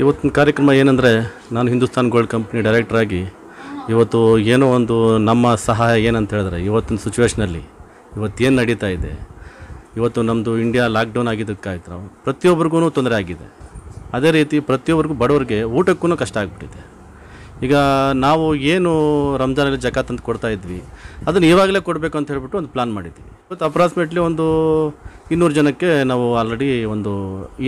ಇವತ್ತಿನ ಕಾರ್ಯಕ್ರಮ ಏನಂದರೆ, ನಾನು ಹಿಂದೂಸ್ತಾನ್ ಗೋಲ್ಡ್ ಕಂಪ್ನಿ ಡೈರೆಕ್ಟ್ರಾಗಿ ಇವತ್ತು ಏನೋ ಒಂದು ನಮ್ಮ ಸಹಾಯ ಏನಂತ ಹೇಳಿದ್ರೆ, ಇವತ್ತಿನ ಸಿಚುವೇಷನಲ್ಲಿ ಇವತ್ತೇನು ನಡೀತಾ ಇದೆ, ಇವತ್ತು ನಮ್ಮದು ಇಂಡಿಯಾ ಲಾಕ್ಡೌನ್ ಆಗಿದ್ದಕ್ಕಾಯ್ತು ಪ್ರತಿಯೊಬ್ಬರಿಗೂ ತೊಂದರೆ ಆಗಿದೆ. ಅದೇ ರೀತಿ ಪ್ರತಿಯೊಬ್ಬರಿಗೂ ಬಡವರಿಗೆ ಊಟಕ್ಕೂ ಕಷ್ಟ ಆಗಿಬಿಟ್ಟಿದೆ. ಈಗ ನಾವು ಏನು ರಂಜಾನಲ್ಲಿ ಜಕಾತ್ ಅಂತ ಕೊಡ್ತಾ ಇದ್ವಿ, ಅದನ್ನು ಇವಾಗಲೇ ಕೊಡಬೇಕು ಅಂತ ಹೇಳ್ಬಿಟ್ಟು ಒಂದು ಪ್ಲಾನ್ ಮಾಡಿದ್ವಿ. ಇವತ್ತು ಅಪ್ರಾಕ್ಸಿಮೇಟ್ಲಿ ಒಂದು 200 ಜನಕ್ಕೆ ನಾವು ಆಲ್ರೆಡಿ ಒಂದು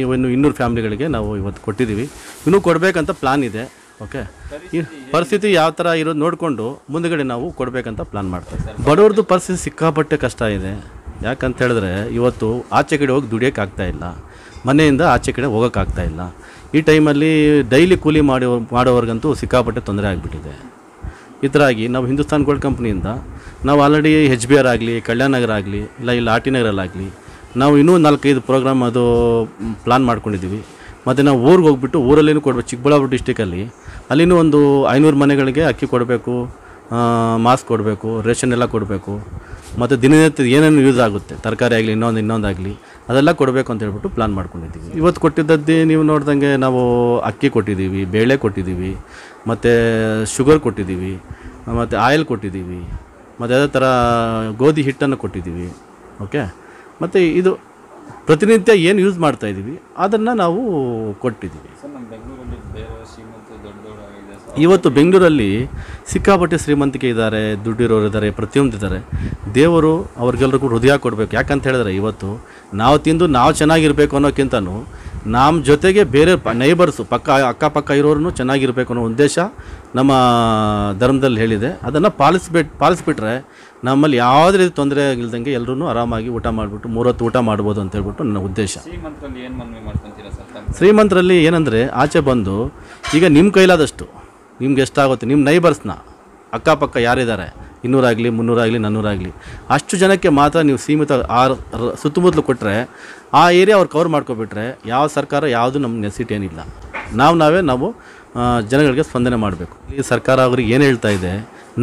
200 ಫ್ಯಾಮಿಲಿಗಳಿಗೆ ನಾವು ಇವತ್ತು ಕೊಟ್ಟಿದ್ದೀವಿ. ಇನ್ನೂ ಕೊಡಬೇಕಂತ ಪ್ಲಾನ್ ಇದೆ. ಓಕೆ, ಈ ಪರಿಸ್ಥಿತಿ ಯಾವ ಥರ ಇರೋದು ನೋಡಿಕೊಂಡು ಮುಂದುಗಡೆ ನಾವು ಕೊಡಬೇಕಂತ ಪ್ಲಾನ್ ಮಾಡ್ತೀವಿ. ಬಡವ್ರದ್ದು ಪರಿಸ್ಥಿತಿ ಸಿಕ್ಕಾಪಟ್ಟೆ ಕಷ್ಟ ಇದೆ. ಯಾಕಂತ ಹೇಳಿದ್ರೆ ಇವತ್ತು ಆಚೆ ಕಡೆ ಹೋಗಿ ದುಡಿಯೋಕ್ಕಾಗ್ತಾಯಿಲ್ಲ, ಮನೆಯಿಂದ ಆಚೆ ಕಡೆ ಹೋಗೋಕ್ಕಾಗ್ತಾಯಿಲ್ಲ. ಈ ಟೈಮಲ್ಲಿ ಡೈಲಿ ಕೂಲಿ ಮಾಡೋವ್ರಿಗಂತೂ ಸಿಕ್ಕಾಪಟ್ಟೆ ತೊಂದರೆ ಆಗಿಬಿಟ್ಟಿದೆ. ಈ ಥರ ಆಗಿ ನಾವು ಹಿಂದೂಸ್ತಾನ್ ಗೋಲ್ಡ್ ಕಂಪ್ನಿಯಿಂದ ನಾವು ಆಲ್ರೆಡಿ HBR ಆಗಲಿ, ಕಲ್ಯಾಣ ನಗರ ಆಗಲಿ, ಇಲ್ಲ RT ನಗರಲ್ಲಾಗಲಿ ನಾವು ಇನ್ನೂ 4-5 ಪ್ರೋಗ್ರಾಮ್ ಅದು ಪ್ಲಾನ್ ಮಾಡ್ಕೊಂಡಿದ್ದೀವಿ. ಮತ್ತು ನಾವು ಊರಿಗೆ ಹೋಗ್ಬಿಟ್ಟು ಊರಲ್ಲಿನೂ ಕೊಡಬೇಕು. ಚಿಕ್ಕಬಳ್ಳಾಪುರ ಡಿಸ್ಟಿಕಲ್ಲಿ ಅಲ್ಲಿನೂ ಒಂದು 500 ಮನೆಗಳಿಗೆ ಅಕ್ಕಿ ಕೊಡಬೇಕು, ಮಾಸ್ಕ್ ಕೊಡಬೇಕು, ರೇಷನ್ ಎಲ್ಲ ಕೊಡಬೇಕು. ಮತ್ತು ದಿನನಿತ್ಯ ಏನೇನು ಯೂಸ್ ಆಗುತ್ತೆ, ತರಕಾರಿ ಆಗಲಿ ಇನ್ನೊಂದಾಗಲಿ ಅದೆಲ್ಲ ಕೊಡಬೇಕು ಅಂತ ಹೇಳ್ಬಿಟ್ಟು ಪ್ಲಾನ್ ಮಾಡ್ಕೊಂಡಿದ್ದೀವಿ. ಇವತ್ತು ಕೊಟ್ಟಿದ್ದದ್ದು ನೀವು ನೋಡ್ದಂಗೆ ನಾವು ಅಕ್ಕಿ ಕೊಟ್ಟಿದ್ದೀವಿ, ಬೇಳೆ ಕೊಟ್ಟಿದ್ದೀವಿ, ಮತ್ತು ಶುಗರ್ ಕೊಟ್ಟಿದ್ದೀವಿ, ಮತ್ತು ಆಯಿಲ್ ಕೊಟ್ಟಿದ್ದೀವಿ, ಮತ್ತು ಅದೇ ಥರ ಗೋಧಿ ಹಿಟ್ಟನ್ನು ಕೊಟ್ಟಿದ್ದೀವಿ. ಓಕೆ, ಮತ್ತು ಇದು ಪ್ರತಿನಿತ್ಯ ಏನು ಯೂಸ್ ಮಾಡ್ತಾಯಿದ್ದೀವಿ ಅದನ್ನು ನಾವು ಕೊಟ್ಟಿದ್ದೀವಿ. ಇವತ್ತು ಬೆಂಗಳೂರಲ್ಲಿ ಸಿಕ್ಕಾಪಟ್ಟೆ ಶ್ರೀಮಂತಿಕೆ ಇದ್ದಾರೆ, ದುಡ್ಡಿರೋರು ಇದ್ದಾರೆ, ಪ್ರತಿಯೊಂದಿದ್ದಾರೆ. ದೇವರು ಅವ್ರಿಗೆಲ್ರಿಗೂ ಹೃದಯ ಕೊಡಬೇಕು. ಯಾಕಂತ ಹೇಳಿದ್ರೆ ಇವತ್ತು ನಾವು ತಿಂದು ನಾವು ಚೆನ್ನಾಗಿರಬೇಕು ಅನ್ನೋಕ್ಕಿಂತನೂ ನಮ್ಮ ಜೊತೆಗೆ ಬೇರೆ ನೈಬರ್ಸು ಅಕ್ಕಪಕ್ಕ ಇರೋರು ಚೆನ್ನಾಗಿರಬೇಕು ಅನ್ನೋ ಉದ್ದೇಶ ನಮ್ಮ ಧರ್ಮದಲ್ಲಿ ಹೇಳಿದೆ. ಅದನ್ನು ಪಾಲಿಸ್ಬಿಟ್ರೆ ನಮ್ಮಲ್ಲಿ ಯಾವುದೇ ರೀತಿ ತೊಂದರೆ ಇಲ್ದಂಗೆ ಎಲ್ಲರೂ ಆರಾಮಾಗಿ ಊಟ ಮಾಡಿಬಿಟ್ಟು 3 ಹೊತ್ತು ಊಟ ಮಾಡ್ಬೋದು ಅಂತ ಹೇಳ್ಬಿಟ್ಟು ನನ್ನ ಉದ್ದೇಶ. ಶ್ರೀಮಂತರಲ್ಲಿ ಏನಂದರೆ ಆಚೆ ಬಂದು ಈಗ ನಿಮ್ಮ ಕೈಲಾದಷ್ಟು ನಿಮ್ಗೆ ಎಷ್ಟಾಗುತ್ತೆ ನಿಮ್ಮ ನೈಬರ್ಸ್ನ ಅಕ್ಕಪಕ್ಕ ಯಾರಿದ್ದಾರೆ 200 ಆಗಲಿ 300 ಆಗಲಿ 400 ಆಗಲಿ ಅಷ್ಟು ಜನಕ್ಕೆ ಮಾತ್ರ ನೀವು ಸೀಮಿತ ಸುತ್ತಮುತ್ತಲು ಕೊಟ್ಟರೆ ಆ ಏರಿಯಾ ಅವ್ರು ಕವರ್ ಮಾಡ್ಕೊಬಿಟ್ರೆ ಯಾವ ಸರ್ಕಾರ ಯಾವುದು ನಮ್ಮ ನೆಸಿಟಿ ಏನಿಲ್ಲ. ನಾವು ಜನಗಳಿಗೆ ಸ್ಪಂದನೆ ಮಾಡಬೇಕು. ಈ ಸರ್ಕಾರ ಅವ್ರಿಗೆ ಏನು ಹೇಳ್ತಾ ಇದೆ,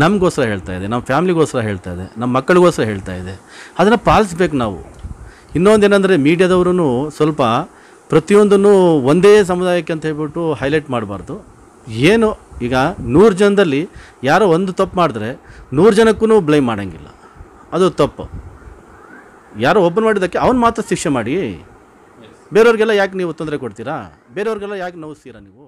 ನಮಗೋಸ್ಕರ ಹೇಳ್ತಾ ಇದೆ, ನಮ್ಮ ಫ್ಯಾಮ್ಲಿಗೋಸ್ಕರ ಹೇಳ್ತಾ ಇದೆ, ನಮ್ಮ ಮಕ್ಕಳಿಗೋಸ್ಕರ ಹೇಳ್ತಾ ಇದೆ. ಅದನ್ನು ಪಾಲಿಸ್ಬೇಕು ನಾವು. ಇನ್ನೊಂದೇನೆಂದರೆ ಮೀಡಿಯಾದವರು ಸ್ವಲ್ಪ ಪ್ರತಿಯೊಂದನ್ನು ಒಂದೇ ಸಮುದಾಯಕ್ಕೆ ಅಂತ ಹೇಳ್ಬಿಟ್ಟು ಹೈಲೈಟ್ ಮಾಡಬಾರ್ದು. ಏನು ಈಗ 100 ಜನದಲ್ಲಿ ಯಾರೋ ಒಂದು ತಪ್ಪು ಮಾಡಿದ್ರೆ 100 ಜನಕ್ಕೂ ಬ್ಲೇಮ್ ಮಾಡೋಂಗಿಲ್ಲ, ಅದು ತಪ್ಪು. ಯಾರೋ ಒಬ್ಬನು ಮಾಡಿದ್ದಕ್ಕೆ ಅವನು ಮಾತ್ರ ಶಿಕ್ಷೆ ಮಾಡಿ, ಬೇರೆಯವ್ರಿಗೆಲ್ಲ ಯಾಕೆ ನೀವು ತೊಂದರೆ ಕೊಡ್ತೀರಾ, ಬೇರೆಯವ್ರಿಗೆಲ್ಲ ಯಾಕೆ ನೋವಿಸ್ತೀರಾ ನೀವು?